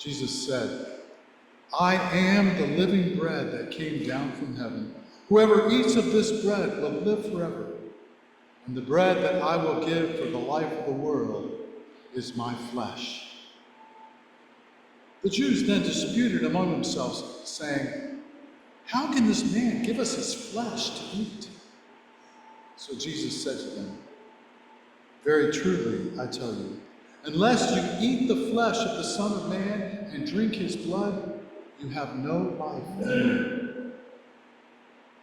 Jesus said, I am the living bread that came down from heaven. Whoever eats of this bread will live forever. And the bread that I will give for the life of the world is my flesh. The Jews then disputed among themselves, saying, how can this man give us his flesh to eat? So Jesus said to them, very truly, I tell you, unless you eat the flesh of the Son of Man and drink his blood, you have no life in you.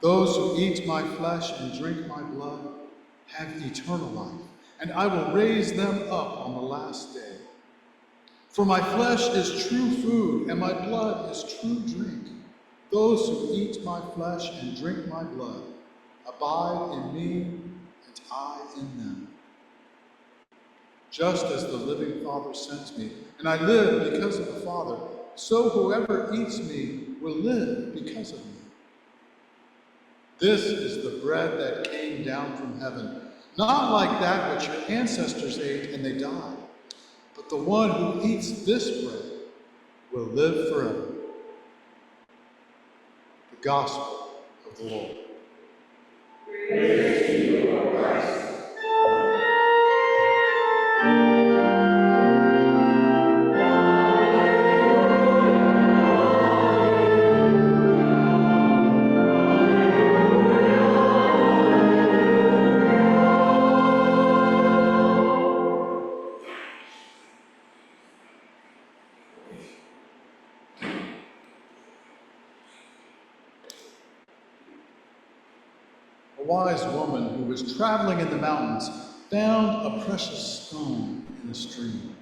Those who eat my flesh and drink my blood have eternal life, and I will raise them up on the last day. For my flesh is true food, and my blood is true drink. Those who eat my flesh and drink my blood abide in me, and I in them. Just as the living Father sends me, and I live because of the Father, so whoever eats me will live because of me. This is the bread that came down from heaven, not like that which your ancestors ate and they died, but the one who eats this bread will live forever. The Gospel of the Lord. Praise to you, O Christ. A wise woman who was traveling in the mountains found a precious stone in a stream.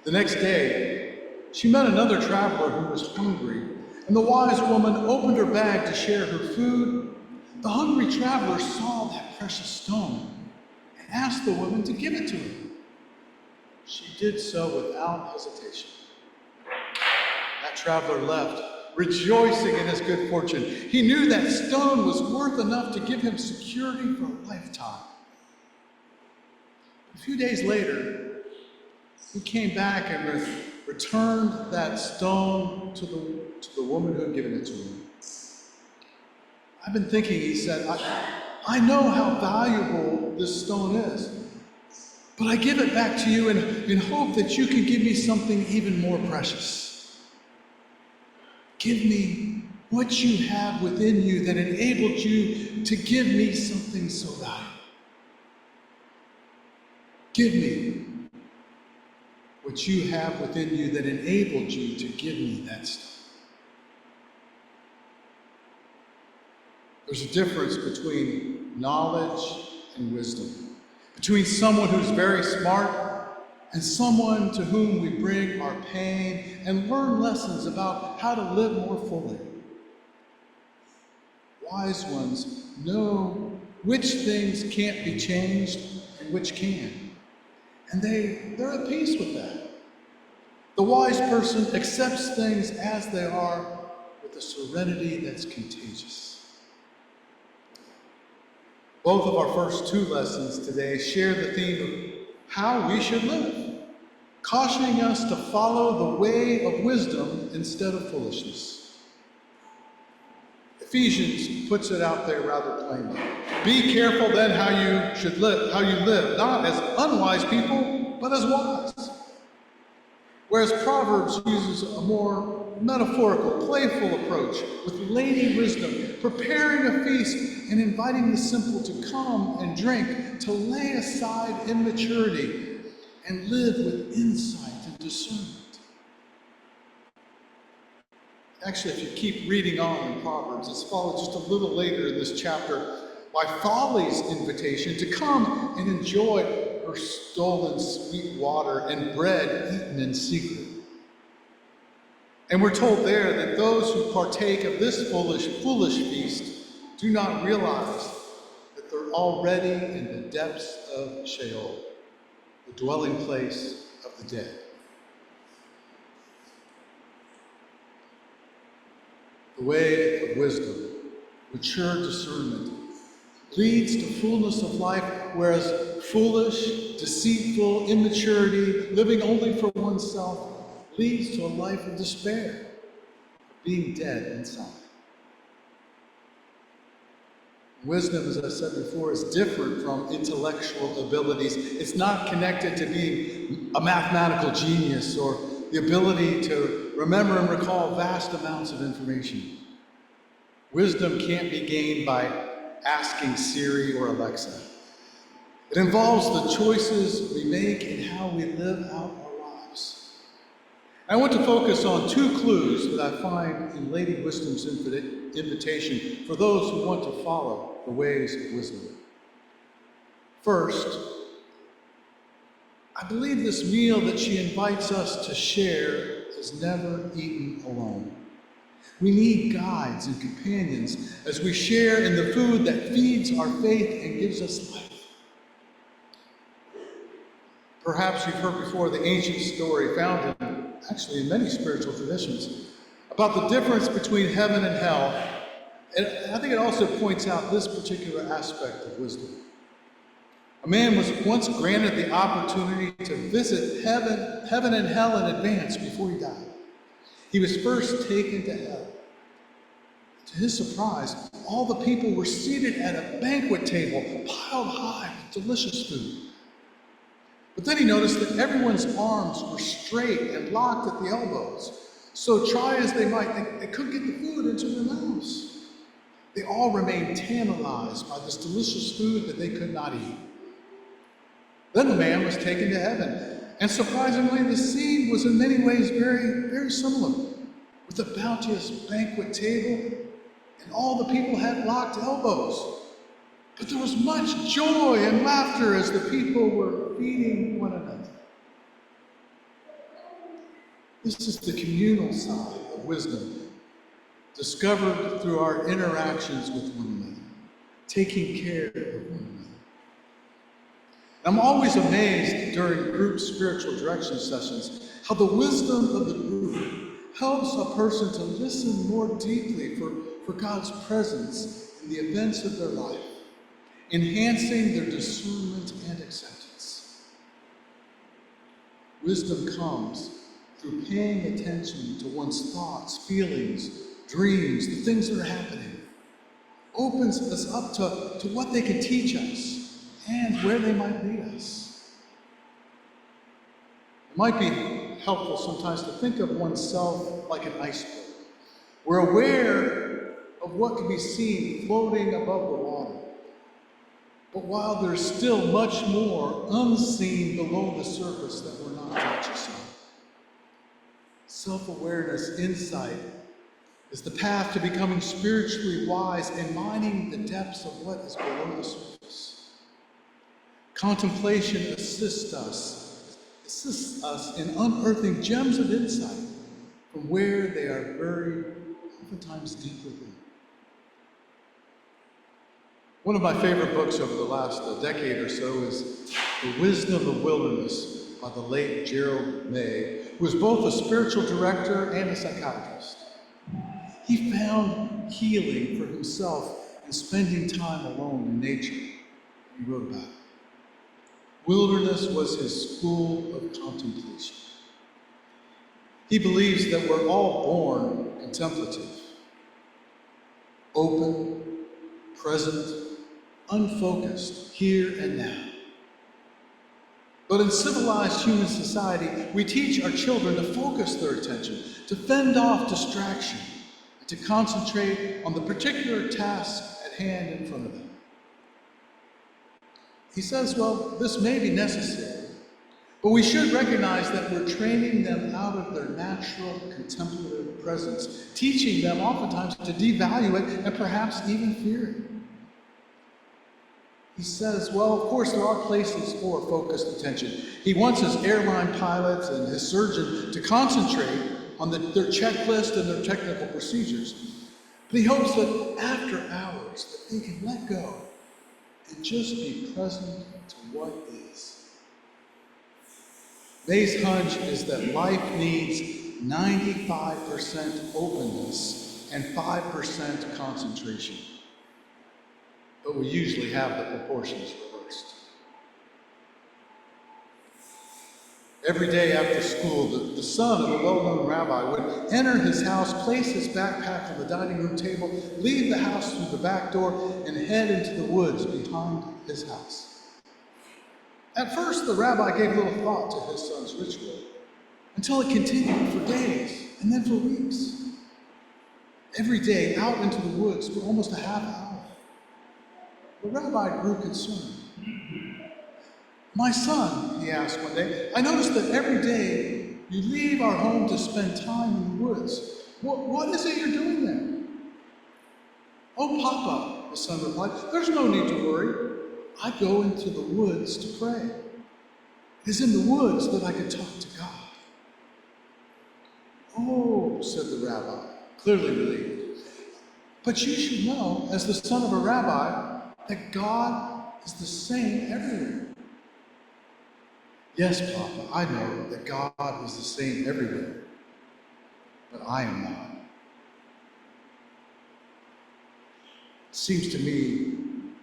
The next day, she met another traveler who was hungry, and the wise woman opened her bag to share her food. The hungry traveler saw that precious stone and asked the woman to give it to him. She did so without hesitation. That traveler left, rejoicing in his good fortune. He knew that stone was worth enough to give him security for a lifetime. A few days later, he came back and returned that stone to the woman who had given it to him. I've been thinking, he said, I know how valuable this stone is, but I give it back to you in hope that you can give me something even more precious. Give me what you have within you that enabled you to give me something so valuable. Give me what you have within you that enabled you to give me that stuff. There's a difference between knowledge and wisdom, between someone who's very smart and someone to whom we bring our pain and learn lessons about how to live more fully. Wise ones know which things can't be changed and which can. And they're at peace with that. The wise person accepts things as they are with a serenity that's contagious. Both of our first two lessons today share the theme of how we should live, cautioning us to follow the way of wisdom instead of foolishness. Ephesians puts it out there rather plainly. Be careful then how you live, not as unwise people, but as wise. Whereas Proverbs uses a more metaphorical, playful approach with lady wisdom, preparing a feast and inviting the simple to come and drink, to lay aside immaturity and live with insight and discernment. Actually, if you keep reading on in Proverbs, it's followed just a little later in this chapter by Folly's invitation to come and enjoy her stolen sweet water and bread eaten in secret. And we're told there that those who partake of this foolish feast do not realize that they're already in the depths of Sheol, the dwelling place of the dead. The way of wisdom, mature discernment, leads to fullness of life, whereas foolish, deceitful, immaturity, living only for oneself, leads to a life of despair, being dead inside. Wisdom, as I said before, is different from intellectual abilities. It's not connected to being a mathematical genius or the ability to remember and recall vast amounts of information. Wisdom can't be gained by asking Siri or Alexa. It involves the choices we make and how we live out our lives. I want to focus on two clues that I find in Lady Wisdom's invitation for those who want to follow the ways of wisdom. First, I believe this meal that she invites us to share is never eaten alone. We need guides and companions as we share in the food that feeds our faith and gives us life. Perhaps you've heard before the ancient story found in many spiritual traditions about the difference between heaven and hell. And I think it also points out this particular aspect of wisdom. A man was once granted the opportunity to visit heaven and hell in advance before he died. He was first taken to hell. To his surprise, all the people were seated at a banquet table piled high with delicious food. But then he noticed that everyone's arms were straight and locked at the elbows. So try as they might, they couldn't get the food into their mouths. They all remained tantalized by this delicious food that they could not eat. Then the man was taken to heaven. And surprisingly, the scene was in many ways very, very similar, with a bounteous banquet table, and all the people had locked elbows. But there was much joy and laughter as the people were feeding one another. This is the communal side of wisdom, discovered through our interactions with one another, taking care of one another. I'm always amazed during group spiritual direction sessions how the wisdom of the group helps a person to listen more deeply for God's presence in the events of their life, enhancing their discernment and acceptance. Wisdom comes through paying attention to one's thoughts, feelings, dreams, the things that are happening. Opens us up to what they can teach us and where they might lead us. It might be helpful sometimes to think of oneself like an iceberg. We're aware of what can be seen floating above the water. But while there's still much more unseen below the surface that we're not conscious of. Self-awareness, insight, is the path to becoming spiritually wise and mining the depths of what is below the surface. Contemplation assists us in unearthing gems of insight from where they are buried, oftentimes deep within. One of my favorite books over the last decade or so is The Wisdom of the Wilderness by the late Gerald May, who was both a spiritual director and a psychiatrist. He found healing for himself in spending time alone in nature. He wrote about it. Wilderness was his school of contemplation. He believes that we're all born contemplative, open, present, unfocused, here and now. But in civilized human society, we teach our children to focus their attention, to fend off distraction, and to concentrate on the particular task at hand in front of them. He says, well, this may be necessary, but we should recognize that we're training them out of their natural contemplative presence, teaching them oftentimes to devalue it and perhaps even fear it. He says, well, of course, there are places for focused attention. He wants his airline pilots and his surgeon to concentrate on their checklist and their technical procedures. But he hopes that after hours, that they can let go and just be present to what is. May's hunch is that life needs 95% openness and 5% concentration. But we usually have the proportions reversed. Every day after school, the son of a well-known rabbi would enter his house, place his backpack on the dining room table, leave the house through the back door, and head into the woods behind his house. At first, the rabbi gave little thought to his son's ritual, until it continued for days and then for weeks. Every day out into the woods for almost a half hour. The rabbi grew concerned. "My son," he asked one day, "I noticed that every day you leave our home to spend time in the woods. What is it you're doing there?" "Oh, Papa," the son replied, "there's no need to worry. I go into the woods to pray. It is in the woods that I can talk to God." "Oh," said the rabbi, clearly relieved. "But you should know, as the son of a rabbi, that God is the same everywhere." "Yes, Papa, I know that God is the same everywhere, but I am not." It seems to me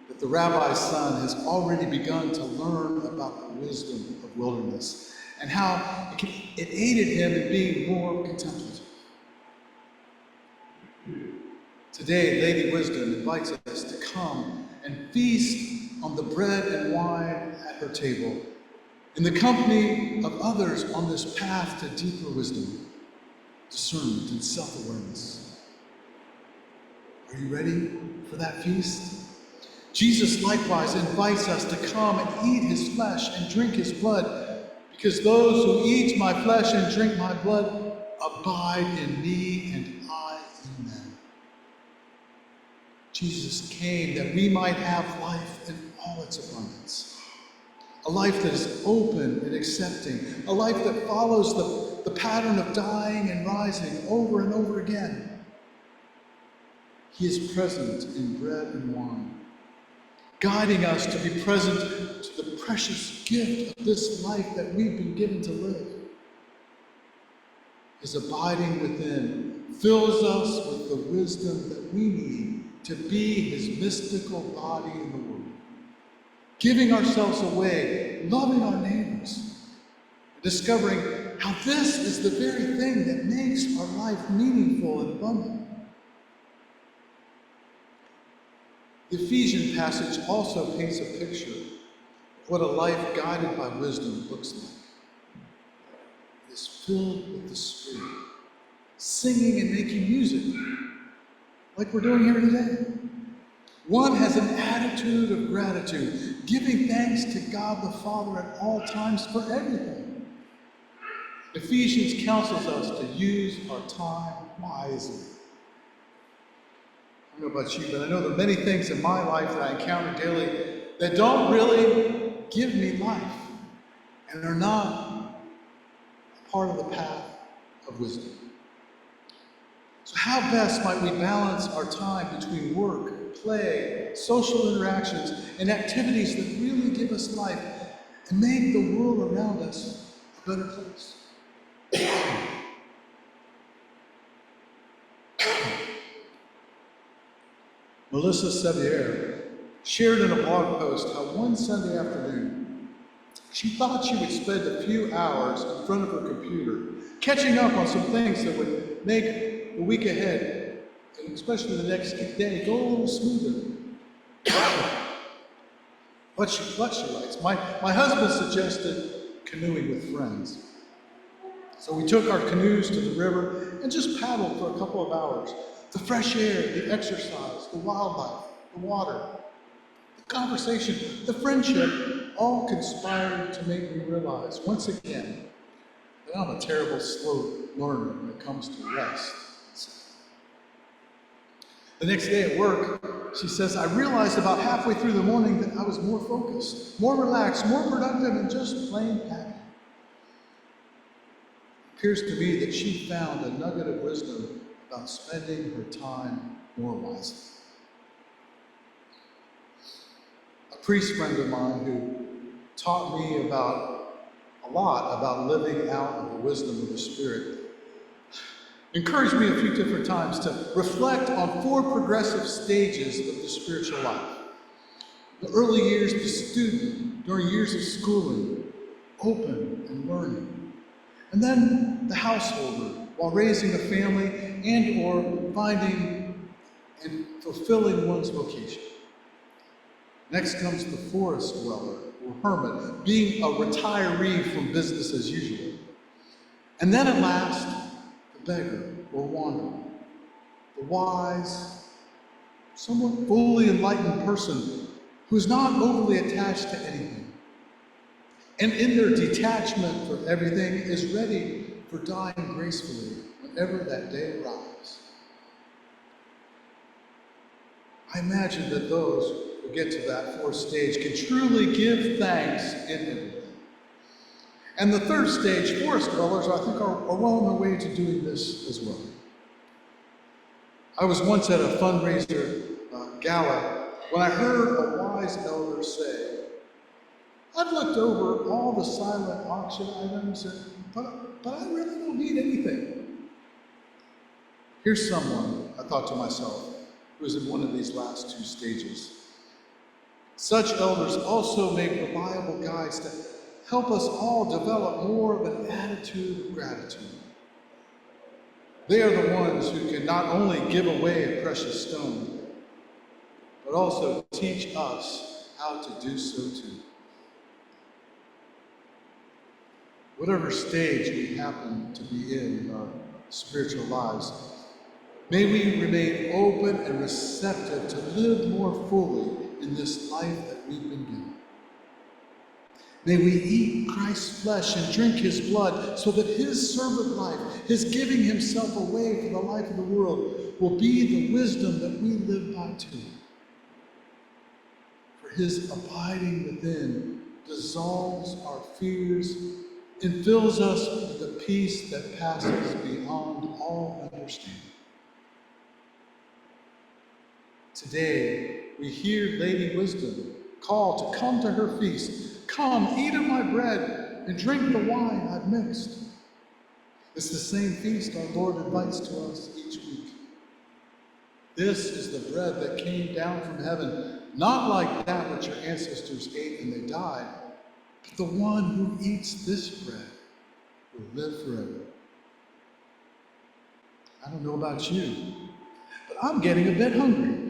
that the rabbi's son has already begun to learn about the wisdom of wilderness and how it aided him in being more contemplative. Today, Lady Wisdom invites us to come and feast on the bread and wine at her table, in the company of others on this path to deeper wisdom, discernment, and self-awareness. Are you ready for that feast? Jesus likewise invites us to come and eat his flesh and drink his blood, because those who eat my flesh and drink my blood abide in me and I in them. Jesus came that we might have life in all its abundance. A life that is open and accepting. A life that follows the pattern of dying and rising over and over again. He is present in bread and wine, guiding us to be present to the precious gift of this life that we've been given to live. His abiding within fills us with the wisdom that we need to be his mystical body in the world, giving ourselves away, loving our neighbors, discovering how this is the very thing that makes our life meaningful and abundant. The Ephesians passage also paints a picture of what a life guided by wisdom looks like. It is filled with the Spirit, singing and making music, like we're doing here today. One has an attitude of gratitude, giving thanks to God the Father at all times for everything. Ephesians counsels us to use our time wisely. I don't know about you, but I know there are many things in my life that I encounter daily that don't really give me life and are not part of the path of wisdom. So how best might we balance our time between work, play, social interactions, and activities that really give us life and make the world around us a better place? Melissa Sevier shared in a blog post how one Sunday afternoon, she thought she would spend a few hours in front of her computer, catching up on some things that would make the week ahead, and especially the next day, go a little smoother. What she writes, my husband suggested canoeing with friends. So we took our canoes to the river and just paddled for a couple of hours. The fresh air, the exercise, the wildlife, the water, the conversation, the friendship, all conspired to make me realize once again that I'm a terrible slow learner when it comes to rest. The next day at work, she says, I realized about halfway through the morning that I was more focused, more relaxed, more productive, and just plain happy. It appears to me that she found a nugget of wisdom about spending her time more wisely. A priest friend of mine who taught me a lot about living out the wisdom of the Spirit encouraged me a few different times to reflect on 4 progressive stages of the spiritual life. The early years, the student, during years of schooling, open and learning. And then the householder, while raising a family and or finding and fulfilling one's vocation. Next comes the forest dweller, or hermit, being a retiree from business as usual. And then at last, the beggar, or wanderer, the wise, somewhat fully enlightened person who is not overly attached to anything, and in their detachment from everything is ready for dying gracefully whenever that day arrives. I imagine that those who get to that fourth stage can truly give thanks in everything. And the third stage, forest dwellers, I think are well on their way to doing this as well. I was once at a fundraiser gala when I heard a wise elder say, "I've looked over all the silent auction items, but I really don't need anything." Here's someone, I thought to myself, who is in one of these last two stages. Such elders also make reliable guides to help us all develop more of an attitude of gratitude. They are the ones who can not only give away a precious stone, but also teach us how to do so too. Whatever stage we happen to be in our spiritual lives, may we remain open and receptive to live more fully in this life that we've been given. May we eat Christ's flesh and drink his blood so that his servant life, his giving himself away for the life of the world, will be the wisdom that we live by too. For his abiding within dissolves our fears and fills us with the peace that passes beyond all understanding. Today, we hear Lady Wisdom call to come to her feast. "Come, eat of my bread and drink the wine I've mixed." It's the same feast our Lord invites to us each week. This is the bread that came down from heaven, not like that which your ancestors ate and they died, but the one who eats this bread will live forever. I don't know about you, but I'm getting a bit hungry.